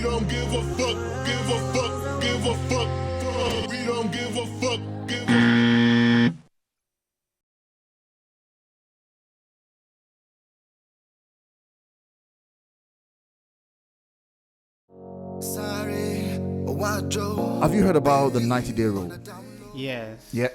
don't give a fuck, give a fuck, give a fuck. We don't give a fuck, give a Have you heard about the 90-day rule? Yes. Yeah.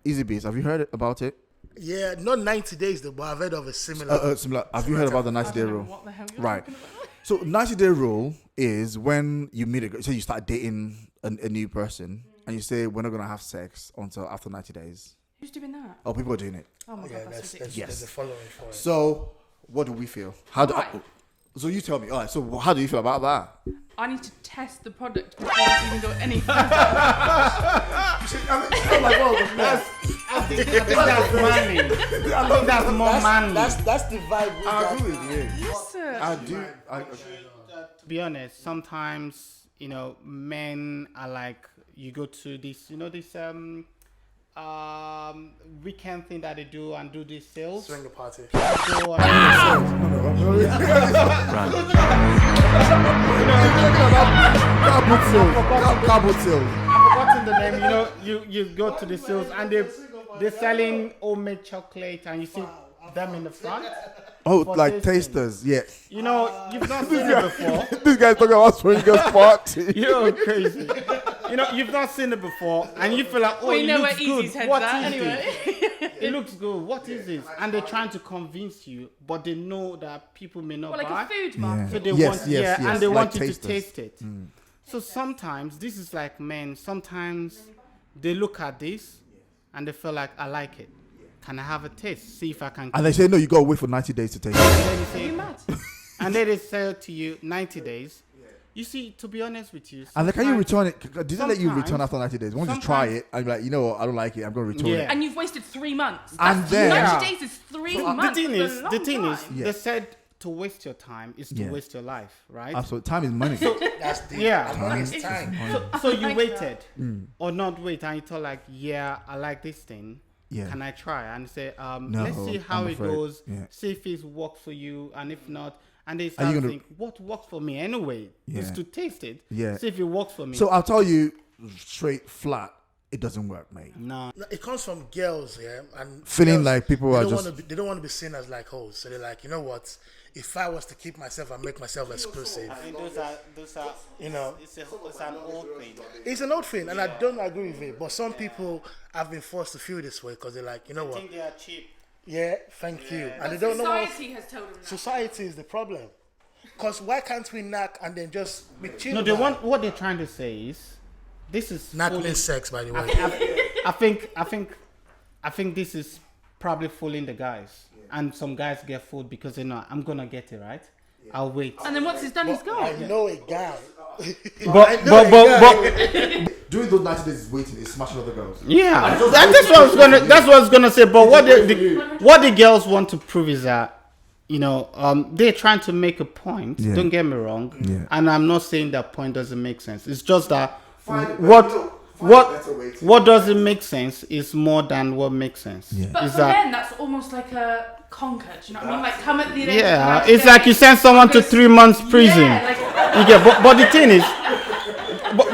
Eazibeatz, have you heard about it? Yeah, not 90 days though, but I've heard of a similar. Similar. Have you heard about the 90-day rule? What the hell you're Right. talking about? So 90-day rule is when you meet a girl, so you start dating a new person, and you say we're not gonna have sex until after 90 days. Who's doing that? Oh, people are doing it. Oh my Yeah, god, that's ridiculous. there's a following for it. So what do we feel? How do Why? so you tell me. All right. So how do you feel about that? I need to test the product before I even go any further. I'm like, well, I think that's manly. I think that's more manly. That's the vibe we I got. agree with you. Yes, sir. I do. To be honest, sometimes men are like, you go to this, this weekend thing that they do and do these sales. Swinger party. Go and Carbon sales. I've forgotten the name. You go to the sales and they're selling homemade chocolate and you see them in the front. Oh, For like tasting. tasters, yeah. You've not seen it before. This guy's talking about swingers party. You're crazy. You've not seen it before, and you feel like, oh, We it know where looks good. Eazi's head's What at is anyway. it? It looks good. What is this? And they're trying to convince you, but they know that people may not Well, like buy. a food market. So they Yes, want, yes, and yes, they like want you to tasters. taste it. So sometimes this is like men. Sometimes they look at this and they feel like, I like it. Can I have a taste? See if I can. And they say, no, you got to wait for 90 days to take it. And then they Are say, you mad? and then they say to you 90 days. You see, to be honest with you, And then can you sometimes- return it? Did they let you return after 90 days? Once you try sometimes- it, and you're like, you know what, I don't like it, I'm going to return Yeah. it. And you've wasted 3 months. And That's then- 90 days is 3 The months. thing It's is, a long the thing is, time. Yeah. they said to waste your time is to Yeah. waste your life, right? Absolutely. Time is money. That's the Yeah. and money is time. So you like waited Mm. or not wait, and you thought like, yeah, I like this thing. Yeah. Can I try? And say, No, let's see how I'm it afraid. goes. Yeah. See if it works for you, and if not, and they you start to gonna- think, what works for me anyway? Is Yeah. to taste it. Yeah. See if it works for me. So I'll tell you straight, flat, it doesn't work, mate. no. No, it comes from girls, yeah, and Feeling girls, like people they are don't just- wanna be, they don't want to be seen as like hoes. So they're like, you know what? If I was to keep myself and make myself exclusive, I think those are You know. it's an old thing. it's an old thing, and I don't agree with it. But some people have been forced to feel this way because they're like, you know I what? think they are cheap. Yeah, thank you, and they don't know what Society has told them that. society is the problem. Because why can't we knock and then just be chill? No, they about want what they're trying to say is, this is it? Knock fully- means sex, by the way. I think this is probably fooling the guys, and some guys get fooled because they know I'm gonna get it right. I'll wait. And then once it's done, he's I gone. know a guy. But During those 90 days waiting, it's smashing other girls. yeah, that's what I was gonna. That's what I was gonna say. But what the girls want to prove is that they're trying to make a point. Yeah. Don't get me wrong. Yeah. And I'm not saying that point doesn't make sense. It's just that what doesn't make sense is more than what makes sense. Yeah. But Is for that men, that's almost like a conquer. Do you know what I mean? Like, come at the end. yeah? It's like you send someone to 3 months prison. Yeah, like, You get, but the thing is,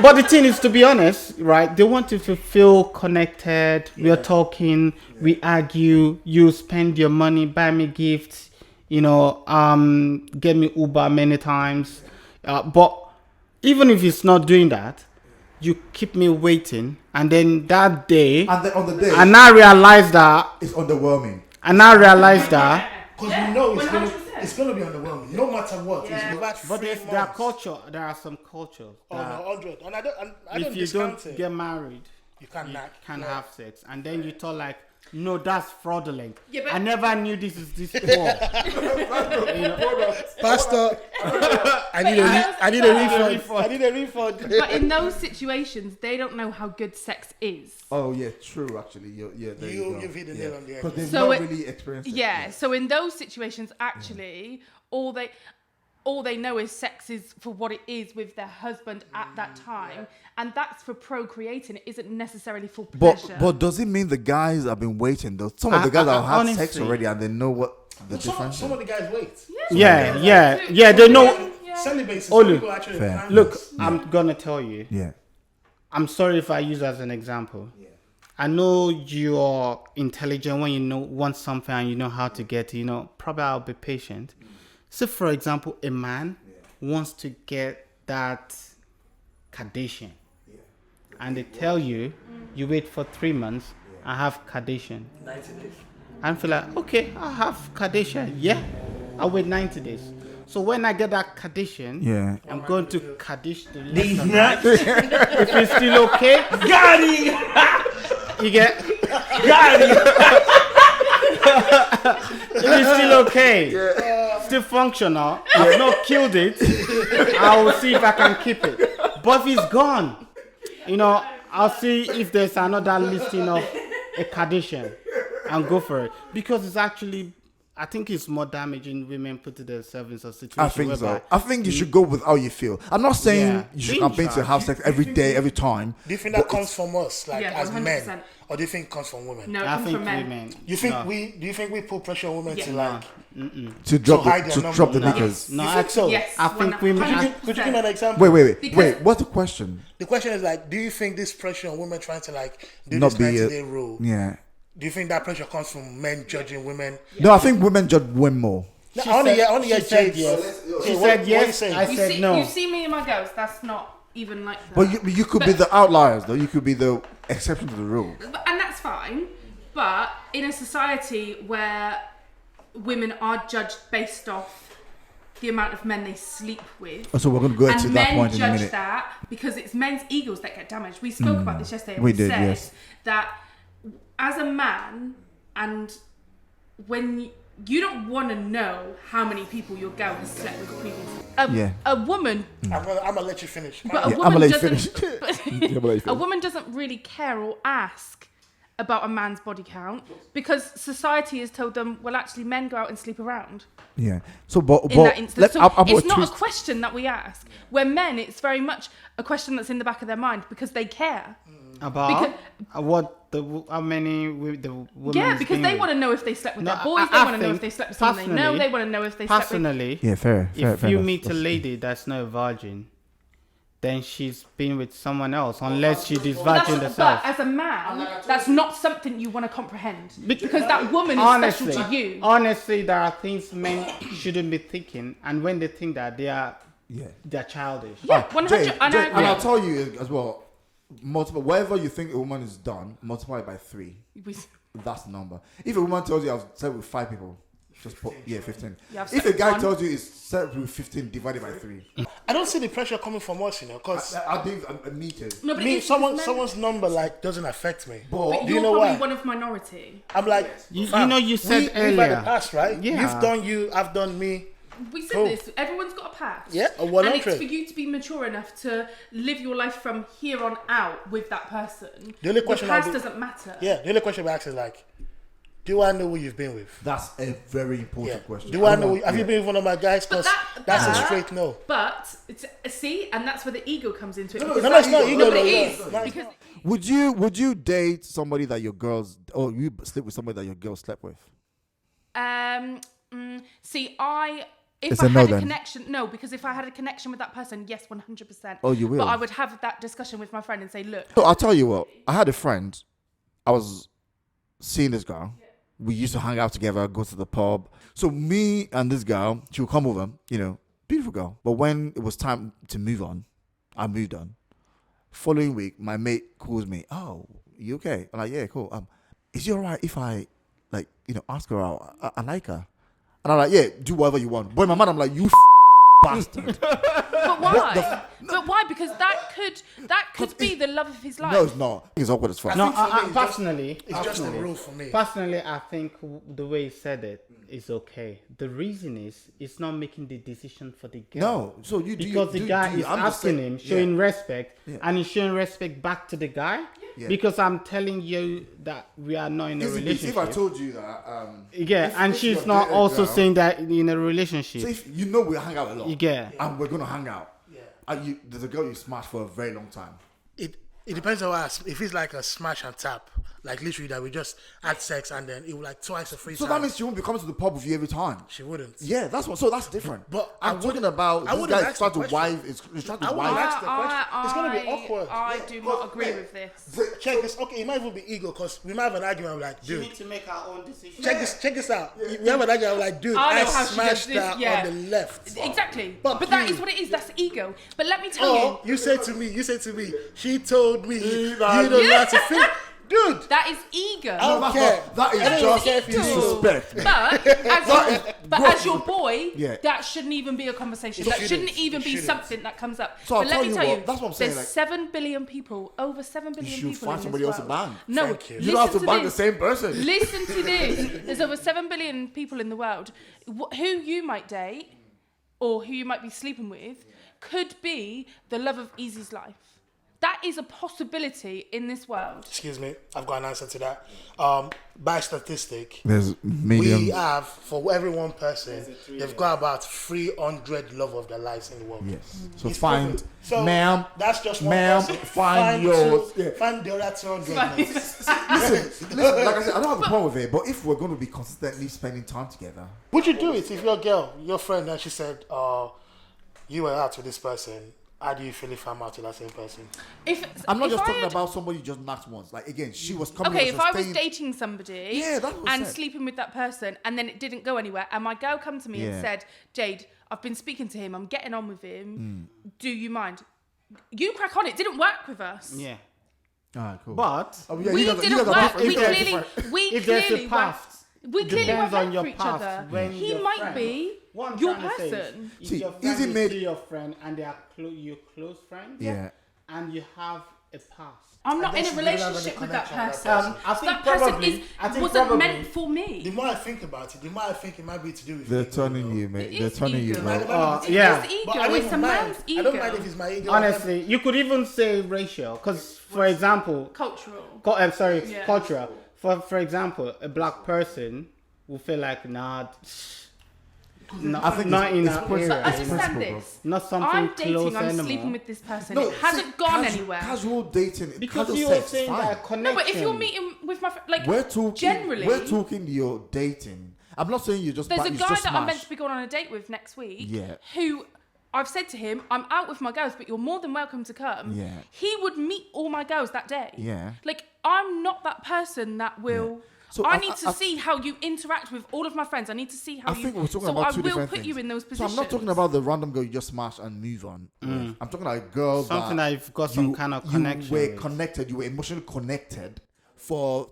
but the thing is, to be honest, right? They want you to feel connected. We are talking, we argue. You spend your money, buy me gifts. Get me Uber many times. But even if it's not doing that, you keep me waiting, and then that day, And then on the day, and I realize that, it's underwhelming. and I realize that. Because Yeah, we know 100%. it's gonna be underwhelming, no matter what. Yeah. It's about But 3 there are months. culture. There are some cultures. Oh that no, 100. And I don't if you discount don't it. get married, You can't you knock. can Yeah. have sex, and then you thought like, no, that's fraudulent. Yeah, but- I never knew this is this poor. Pastor, I need a refund. I need a refund. but in those situations, they don't know how good sex is. Oh, yeah, true, actually. Yeah, there you go. You've hit the nail on the head. Because they've So not it- really experienced it. Yeah. So in those situations, actually, all they know is sex is for what it is with their husband at that time, and that's for procreating. It isn't necessarily for pleasure. But does it mean the guys have been waiting though? Some of the guys have had sex honestly- already and they know what the difference Some is. of the guys wait. Yeah. They know. Celibacy. Some Olu, people actually fair. plan Look, this. I'm gonna tell you. Yeah. I'm sorry if I use as an example. I know you're intelligent when you want something and you know how to get it. Probably I'll be patient. So, for example, a man wants to get that Kardashian, and they tell you, you wait for 3 months and have Kardashian. 90 days. And feel like, okay, I'll have Kardashian. Yeah, I'll wait 90 days. So when I get that Kardashian, I'm going to Kaddish the left and right. If it's still okay, Got it! you get. Got it! If it's still okay, still functional, I've not killed it, I will see if I can keep it. But if it's gone, I'll see if there's another listing of a Kardashian and go for it. Because it's actually, I think it's more damaging women put to themselves in such situations. I think so. I think you should go with how you feel. I'm not saying you should campaign to have sex every day, every time. Do you think that comes from us, like Yeah, as 100%. men, or do you think it comes from women? No, it I comes think from men. women. You think do you think we put pressure on women to like? To drop hide their the number. knickers. No, You think so? Yes, I think women. 100%. Could you give me an example? Wait. Because- What's the question? The question is like, do you think this pressure on women trying to like do Not this be 90-day rule? Yeah. Do you think that pressure comes from men judging women? No, I think women judge women more. No, She I only said hear yes. Jade. She Okay, said what yes. you saying? I said no. You see me and my girls, that's not even like that. But you could be the outliers, though. You could be the exception to the rule. And that's fine. But in a society where women are judged based off the amount of men they sleep with, So we're going to go and to that men point in a judge minute. that because it's men's egos that get damaged. We spoke about this yesterday. And We we did, said yes. that as a man, and when you don't want to know how many people your girl has slept with previously. A woman, I'm gonna let you finish. but a Yeah, woman I'ma let you doesn't. finish. A woman doesn't really care or ask about a man's body count because society has told them, well, actually, men go out and sleep around. Yeah. So, but In that instance, so I'll put it's not twist. a question that we ask. Where men, it's very much a question that's in the back of their mind because they care. About how many the women. Yeah, because they want to know if they slept with No, their boys. I They want to know think if they slept with someone they know. personally- They want to know if they slept with. Personally, Yeah, fair. if fair you enough. meet a lady that's not a virgin, then she's been with someone else unless she is virgin But herself. as a man, that's not something you want to comprehend Bec- because that woman is Honestly, special to you. honestly, there are things men shouldn't be thinking, and when they think that, Yeah. they're childish. Yeah, 100. Jade, And Jade, I and I'll agree. tell you as well, whatever you think a woman is done, multiply it by 3. That's the number. If a woman tells you I've slept with 5 people, just put 15. Yeah, I've If a slept guy with tells you he's slept with 15 divided by 3, I don't see the pressure coming from us, because I think a meter. No, but me, it's men- someone's number like doesn't affect me. But do you're you know probably why? one of minority. I'm like, You fam, know, you said we've had earlier. the past, right? Yeah. You've done you, I've done me. We said Cool. this. Everyone's got a past. Yeah, a And 100. it's for you to be mature enough to live your life from here on out with that person. The only question the past I'll be- doesn't matter. Yeah, the only question we ask is like, do I know who you've been with? That's a very Yeah. important question. Do I don't know? Have you been with one of my guys? But Because that's a that- straight no. But it's see, and that's where the ego comes into it. No, because No, it's not ego. ego. No, but no, it yeah. is No, it's because not. Would you date somebody that your girls, or you sleep with somebody that your girl slept with? see, if It's I a no had a then. connection, no, because if I had a connection with that person, yes, 100%. Oh, you will? But I would have that discussion with my friend and say, look, So I'll tell you what. I had a friend. I was seeing this girl. We used to hang out together, go to the pub. So me and this girl, she would come over. Beautiful girl. But when it was time to move on, I moved on. Following week, my mate calls me. Oh, you okay? I'm like, yeah, cool. Is it alright if I, ask her out? I like her. And I'm like, yeah, do whatever you want. But in my mind, I'm like, you bastard. but why? But why? Because that could be the love of his life. No, it's not. It's awkward as fuck. No, think for me, it's personally, It's just a rule for me. personally, I think the way he said it is okay. The reason is it's not making the decision for the girl. No, so you do Because the guy is I'm just asking saying- him, showing respect, Yeah. and he's showing respect back to the guy. Yeah. Because I'm telling you that we are not in a relationship. If I told you that, and if she's you're not dating a also girl- saying that in a relationship. so if you know we hang out a lot, You get. and we're gonna hang out, and there's a girl you smashed for a very long time. It depends on what. If it's like a smash and tap, like literally that we just had sex and then it would like twice or three So times. that means she won't be coming to the pub with you every time. She wouldn't. Yeah, that's what. So that's different. But I'm I talking wouldn't- about I this wouldn't guy ask start the to question. wife. He's trying to I wouldn't wife. ask the question. It's gonna be awkward. I do not agree with this. Check this. Okay, it might even be ego because we might have an argument. I'm like, You dude, need to make our own decision. check this out. We have an argument. I'm like, dude, I I know how she does smashed this, that yeah. on the left. Exactly. But But that you- is what it is. That's ego. But let me tell Oh, you, you said to me, she told me, you that- don't know how to feel. Dude, that is ego. I don't That's care. not- that I is don't just care if you disrespect. But as your boy, Yeah. that shouldn't even be a conversation. It That shouldn't. shouldn't even It be shouldn't. something that comes up. So I'll but let tell me you tell what, you, that's what I'm saying, there's like- 7 billion people, over 7 billion You should people find in somebody this else to world. bang. No, Thank you. You don't have to listen bang the this. same person. Listen to this. There's over 7 billion people in the world. Who you might date or who you might be sleeping with could be the love of Eazi's life. That is a possibility in this world. Excuse me, I've got an answer to that. By statistic, There's we have, for every one person, they've got about 300 love of their lives in the world. Yes. So It's find, proven. So ma'am. that's just one ma'am, person. find yours. Two, Yeah. Find the other 200. man. Listen, like I said, I don't have a problem with it, but if we're going to be consistently spending time together, Would you do it if your girl, your friend, and she said, you were out with this person? How do you feel if I'm out with that same person? I'm not if just I talking had- about somebody you just knocked once. Like again, she was coming. Okay, she if I was staying- dating somebody Yeah, that's what I and said. sleeping with that person and then it didn't go anywhere and my girl come to me and Yeah. said, Jade, I've been speaking to him, I'm getting on with him, Hmm. do you mind? You crack on, it didn't work with us. Yeah. Alright, cool. But Oh, yeah, We you guys are- you didn't guys are work, different. we You guys are clearly, different. we if there's clearly a weren't, path, we clearly depends weren't on meant your for each path. other. When He your might friend- be What I'm your trying to say is, person. if See, your friend Eazi is made- still your friend and they are your close friends, Yeah. and you have a past. I'm not in guess a we don't have any relationship with that connection with person. that person. I think that person probably- I think wasn't probably- meant for The me. more I think about it, the more I think it might be to do with They're ego, turning know? you, mate. It They're is turning you, ego. bro. Yeah. It's ego. But I don't It's a even mind. man's I ego. don't mind if it's my ego. Honestly, you could even say racial, because for example, Cultural. Yeah. cultural. For example, a black person will feel like I think not in it's that principle. area, It's Understand principle, this. not something I'm dating, close I'm anymore. sleeping with this person. No, it hasn't see, gone casu- anywhere. Casual dating, Because casual you were sex, saying fine. that connection. No, but if you're meeting with my friend, like We're talking. generally, We're talking. You're dating. I'm not saying you just. there's a you guy just that I'm meant smash. to be going on a date with next week. Yeah. Who I've said to him, I'm out with my girls, but you're more than welcome to come. Yeah. He would meet all my girls that day. Yeah. Like I'm not that person that will. Yeah. So I I- need to I- see how you interact with all of my friends. I need to see how I you. think we're talking so about I two will different put things. you in those So positions. I'm not talking about the random girl you just smash and move on. I'm talking about a girl Something that that you've got some kind of connection You were with. connected. You were emotionally connected for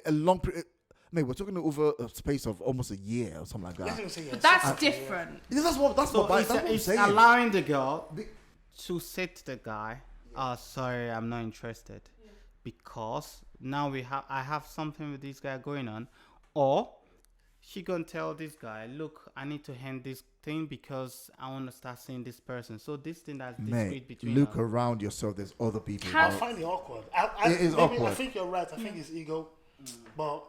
a long period. Mate, we're talking over a space of almost a year or something like Let's that. even say yes. But that's different. Yeah, that's what So that's what I'm it's saying. allowing the girl to say to the guy, "Oh, sorry, I'm not interested," because now I have something with this guy going on, or she gonna tell this guy, "Look, I need to end this thing because I want to start seeing this person." So this thing that's discreet Mate, between look us. around yourself. There's other people. I out. find it awkward. It is maybe awkward. I think you're right. I think it's ego. But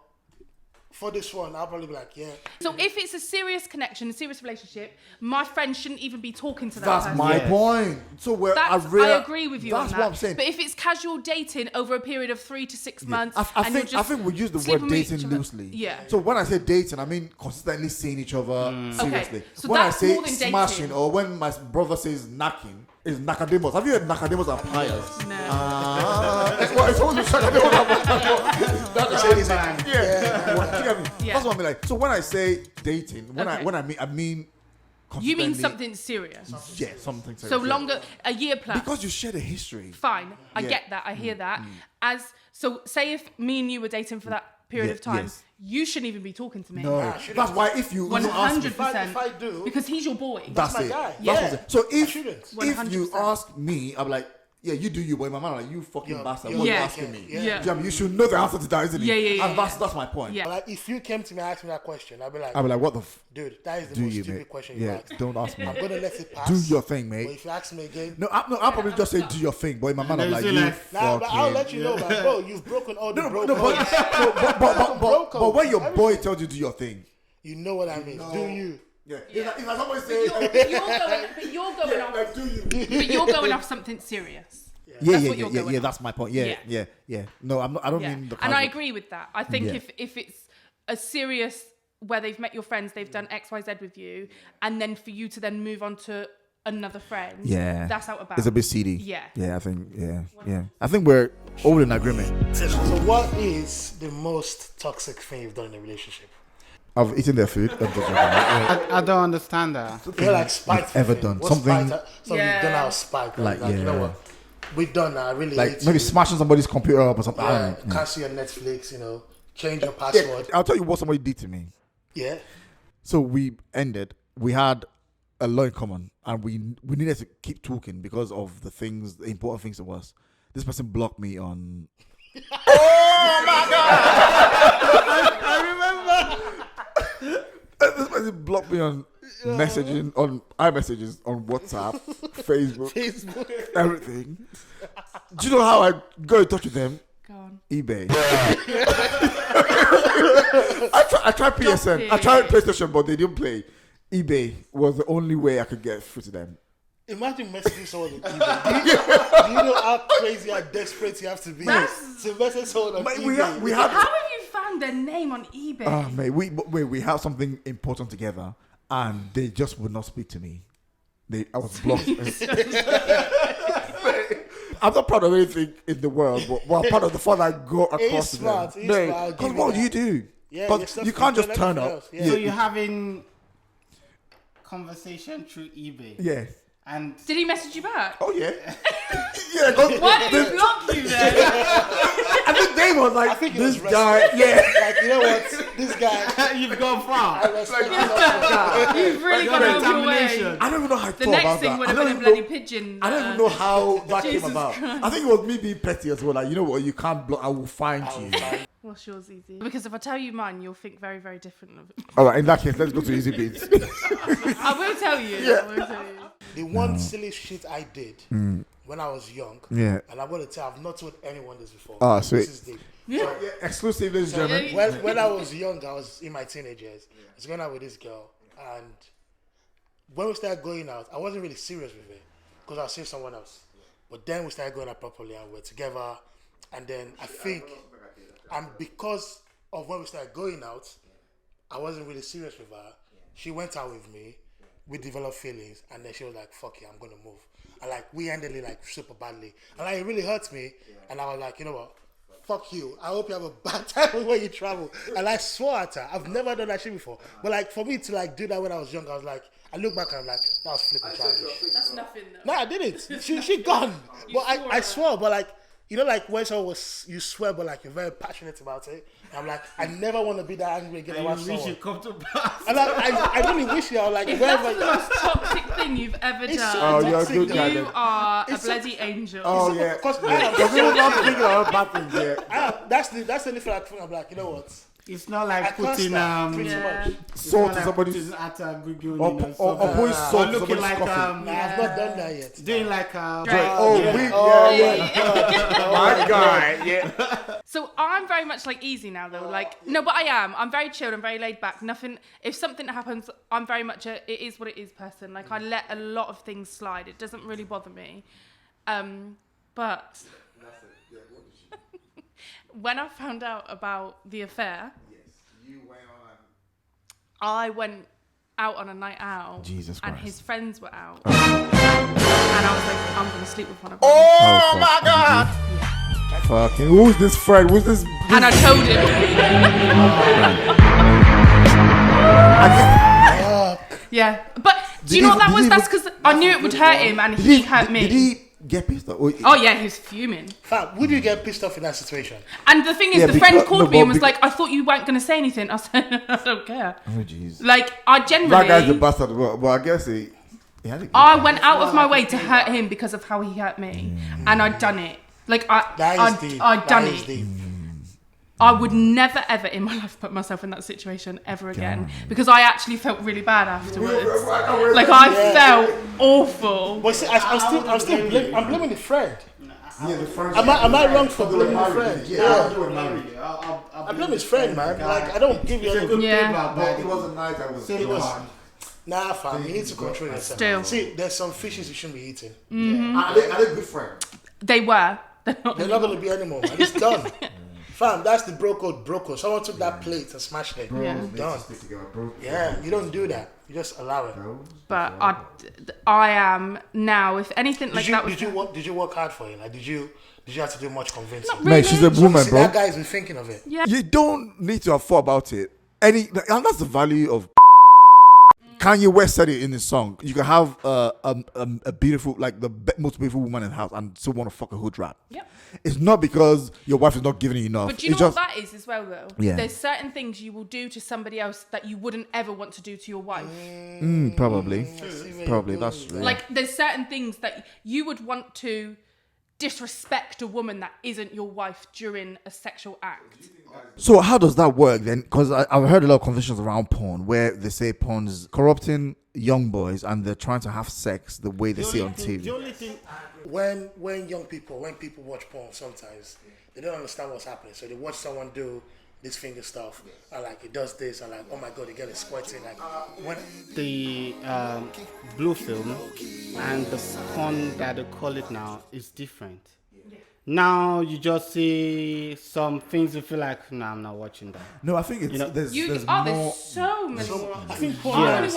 for this one, I'll probably be like, yeah. So if it's a serious connection, a serious relationship, my friend shouldn't even be talking to that That's person. my Yes. point. So where That's, I agree with you That's on that. what I'm saying. But if it's casual dating over a period of 3 to 6 months, I and you're think just we use the sleeping word with each dating other- loosely. Yeah. So when I say dating, I mean consistently seeing each other seriously. Okay, so when I that's say more than dating. smashing, or when my brother says knocking, is nakademos. Have you heard nakademos and pliers? No. It's always nakademos and pliers. That's the same Bang. thing. Yeah. You get me? Yeah. That's what I mean. Like, so when I say dating, when Okay. I mean. You mean consistently- something serious. Yeah, something. So serious. longer, a year plus. Because you share the history. Fine, I Yeah. get that, I hear that. So say if me and you were dating for that period Yeah, of time, yes. you shouldn't even be talking to me. No, that's why if you even ask me, 100%. If I do, Because he's your boy. that's my it. guy. That's Yeah. what I'm saying. So if shouldn't. you 100%. ask me, I'm like, yeah, you do you, boy. My man, like, you fucking Yeah, bastard. yeah, What are you yeah, asking me? yeah. Do you know what I mean? You should know the answer to that, isn't it? Yeah, yeah, yeah, And that's my point. Yeah. like, if you came to me and asked me that question, I'd be like, I'll be like, what the dude, that is the do most you, stupid mate? question you Yeah, asked. don't ask me. I'm gonna let it pass. Do your thing, But mate. if you ask me again, No, I'll probably just say do your thing, boy. My man, I'm then like, you you like, nah, but I'll fucking. let you know, man. Bro, you've broken all the No, bro no, codes. but when your boy tells you do your thing, You know what I mean? Do you? yeah, it's like somebody But say, you're going off. like, do you? But you're going off something serious. Yeah. That's what you're going yeah. on. That's my point. Yeah. No, I'm not. I don't mean the. And I casual- agree with that. I think Yeah. if it's a serious where they've met your friends, they've done X, Y, Z with you, and then for you to then move on to another friend, that's out about. It's a bit seedy. Yeah. Yeah, I think. Yeah. I think we're all in agreement. So what is the most toxic thing you've done in a relationship? I've eaten their food. I don't understand that. You're like spiteful ever thing. done? What's Something- something you've done out of spite. Like, you know what? We've done that. I really Like hate maybe you. smashing somebody's computer up or something. I Yeah, don't know. cancel your Netflix, you know, change your password. I'll tell you what somebody did to me. Yeah. So we ended. We had a lot in common, and we needed to keep talking because of the important things to us. This person blocked me on. Oh my god! I remember. This person blocked me on messaging, on iMessages, on WhatsApp, Facebook, everything. Do you know how I got in touch with them? Go on. eBay. I tried PSN. I tried PlayStation, but they didn't play. eBay was the only way I could get through to them. Imagine messaging someone on eBay. Do you know how crazy, how desperate you have to be to message someone on eBay? We How had. have you found their name on eBay? Mate, we have something important together, and they just would not speak to me. I was blocked. I'm not proud of anything in the world, but I'm proud of the fact that I go across to smart, them. he's smart, I'll give Because you what do that. you do? Yeah, But your stuff you is can't just better turn than up. else, yeah. So you're having conversation through eBay. Yeah. And Did he message you back? Oh yeah. Yeah. 'Cause Why did he block you then? I think they were like, I think it this was guy. Yeah. Like, you know what? This guy, you've gone far. I respect him enough. You've really gone out of your way. Determination. I don't even know how I The thought next about thing that. would I have don't been a even bloody know. pigeon. I don't even know how that came Jesus about. Christ. I think it was me being petty as well. Like, you know what? You can't block. I will find you. What's yours, Easy? Because if I tell you mine, you'll think very, very different of it. All right. In that case, let's go to Eazibeatz. I will tell you. I will tell you. The one silly shit I did when I was young, Yeah. and I'm going to tell, I've not told anyone this before. Ah, sweet. This is deep. Exclusive, ladies and gentlemen. When I was young, I was in my teenage years. I was going out with this girl, and when we started going out, I wasn't really serious with it because I was seeing someone else. But then we started going out properly, and we're together. And then I think, and because of when we started going out, I wasn't really serious with her. She went out with me. We developed feelings, and then she was like, "Fuck it, I'm gonna move." And like we ended it like super badly, and like it really hurt me. And I was like, you know what? Fuck you. I hope you have a bad time when you travel. And I swore at her. I've never done that shit before. But like for me to like do that when I was young, I was like, I look back and I'm like, that was flipping childish. That's nothing though. No, I didn't. She gone. But I swore. But like, you know, like when someone you swear, but like you're very passionate about it. I'm like, I never want to be that angry again about you someone. should come to pass. And I really wish you. I was like, If wherever. that's the most toxic thing you've ever It's done, so Oh, you're a toxic, good though. guy. you then. are a It's so- bloody angel. Oh yeah. Because Because we were not thinking about bad things. Yeah. that's the only thing I'm like, you know what? It's not I like can't putting stand pretty Yeah. much. Salt to somebody's. putting at a good Or putting salt or to looking somebody's like coffee. Nah, I've not done that yet. doing like a My guy. Yeah. So I'm very much like Easy now though. Like no, but I am. I'm very chilled. I'm very laid back. Nothing. If something happens, I'm very much a it is what it is person. Like I let a lot of things slide. It doesn't really bother me. But when I found out about the affair, I went out on a night out. Jesus and Christ. his friends were out. And I was like, I'm gonna sleep with one of them. Oh my God. Fucking. Who's this friend? Who's this? And I told him. Yeah, but do you know what that was? That's because I knew it would hurt him, and he hurt me. Did he get pissed off? Oh yeah, he was fuming. Fam, would you get pissed off in that situation? And the thing is, Yeah, the friend because- called no, me and but was like, "I thought you weren't going to say anything." I said, "I don't care." Oh jeez. Like I That guy's a generally, bastard. Well, I guess he had a good I went out of my way to hurt him because of how he hurt me, and I'd done it. Like That is deep. I'd done That is it. deep. I would never ever in my life put myself in that situation ever again because I actually felt really bad afterwards. Like I felt awful. But see, I'm still blaming the friend. Yeah, the friend. Am I wrong for blaming the friend? Yeah. I blame his friend, man. Like I don't give you any. Yeah. But it wasn't nice. I was. Nah, fam, you need to control yourself. Still. See, there's some fishes you shouldn't be eating. Are they good friends? They were. They're not. They're not gonna be anymore, man. It's done. Fam, that's the bro code. Bro code. Someone took that plate and smashed it. Yeah. Done. Yeah, you don't do that. You just allow it. But I am now. If anything like that was. Did you work hard for it? Like, did you have to do much convincing? Not Mate, she's a woman, See, bro. that guy's been thinking of it. Yeah. You don't need to have thought about it. And that's the value of. Kanye West said it in his song. You can have a beautiful, like the most beautiful woman in the house, and still want to fuck a hood rat. Yep. It's not because your wife is not giving you enough. But do you know what that is as well, though? Yeah. There's certain things you will do to somebody else that you wouldn't ever want to do to your wife. Probably. Probably. That's true. Like, there's certain things that you would want to disrespect a woman that isn't your wife during a sexual act. So how does that work then? Because I've heard a lot of conversations around porn where they say porn is corrupting young boys and they're trying to have sex the way they see on TV. The only thing, When people watch porn, sometimes they don't understand what's happening. So they watch someone do this finger stuff, and like it does this, and like, oh my god, the girl is squirting. Like when the blue film and the porn that they call it now is different. Now you just see some things you feel like, no, I'm not watching that. No, I think it's there's more. There's so many more. I think porn. Yeah.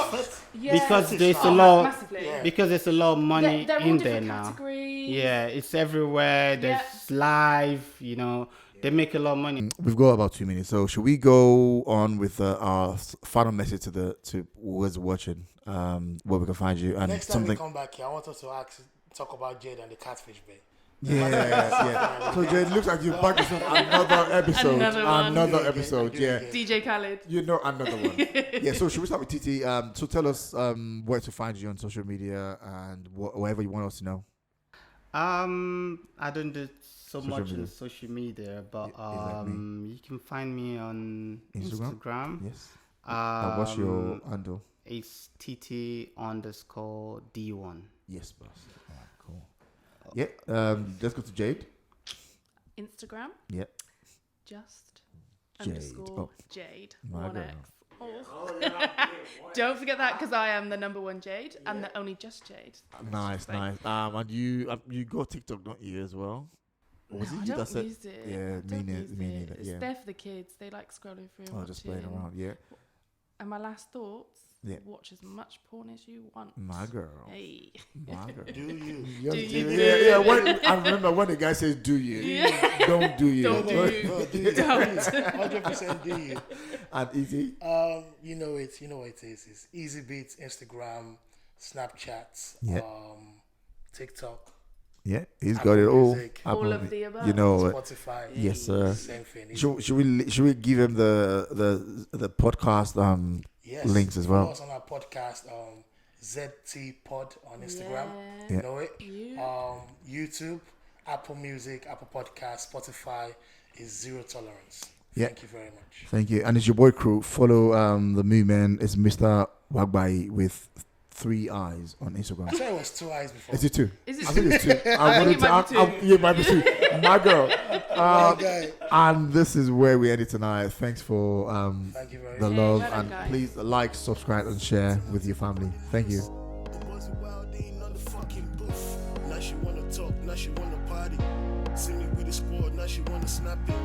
Because there's a Oh, lot, massively. because there's a lot of money They're all in there different now. categories. Yeah, it's everywhere. There's live, they make a lot of money. We've got about 2 minutes, so should we go on with our final message to whoever's watching, where we can find you and Next time something. we come back here, I want us to talk about Jade and the catfish bait. Yeah. So Jade, looks like you're back with another episode. Another one. Another episode. Yeah. DJ Khaled. Another one. Yeah. So should we start with Titi? So tell us where to find you on social media and whatever you want us to know. I don't do so Social much media. on social media, but exactly. you can find me on Instagram. Yes. What's your handle? It's TT_D1. Yes, boss. All right, cool. Yeah. Let's go to Jade. Instagram. Yeah. Just Jade. _ Oh. Jade. My 1X. girl. Oh. Don't forget that because I am the number one Jade and the only just Jade. Nice. And you got TikTok, don't you, as well? Or was No, it I you don't that said? use it. Yeah, I me don't neither. use Me it. neither. It's Yeah. there for the kids. They like scrolling through. And Oh, just playing watching. around. Yeah. And my last thoughts: Yeah. watch as much porn as you want. My girl. Hey. My girl. Do you? Yes, Do you? yeah. I remember when the guy says, "Do you?" Don't do you. Don't do you. No, do you? 100% do you? And Eazi. You know it. You know what it is. It's Eazibeatz, Instagram, Snapchat, Yeah. TikTok, Yeah, he's Apple got it all. Music. All of the above. You know it. Spotify. Yes, sir. Same thing. Should we give him the podcast Yes. links as Follow well? us on our podcast, ZT Pod on Instagram. Yeah. You know it. You. YouTube, Apple Music, Apple Podcast, Spotify is Zero Tolerance. Yeah. Thank you very much. Thank you. And it's your boy Kru. Follow the movement. It's Mr. Wagbai with 3 eyes on Instagram. I thought it was 2 eyes before. Is it 2? Is it I think it's 2. I think it might be 2. Yeah, it might be 2. My girl. Okay. And this is where we end it tonight. Thanks for Thank you very the much. love. well done, And guys. please like, subscribe, and share with your family. Thank you. Was it wild eating on the fucking booth? Now she wanna talk, now she wanna party. See me with the squad, now she wanna snap it.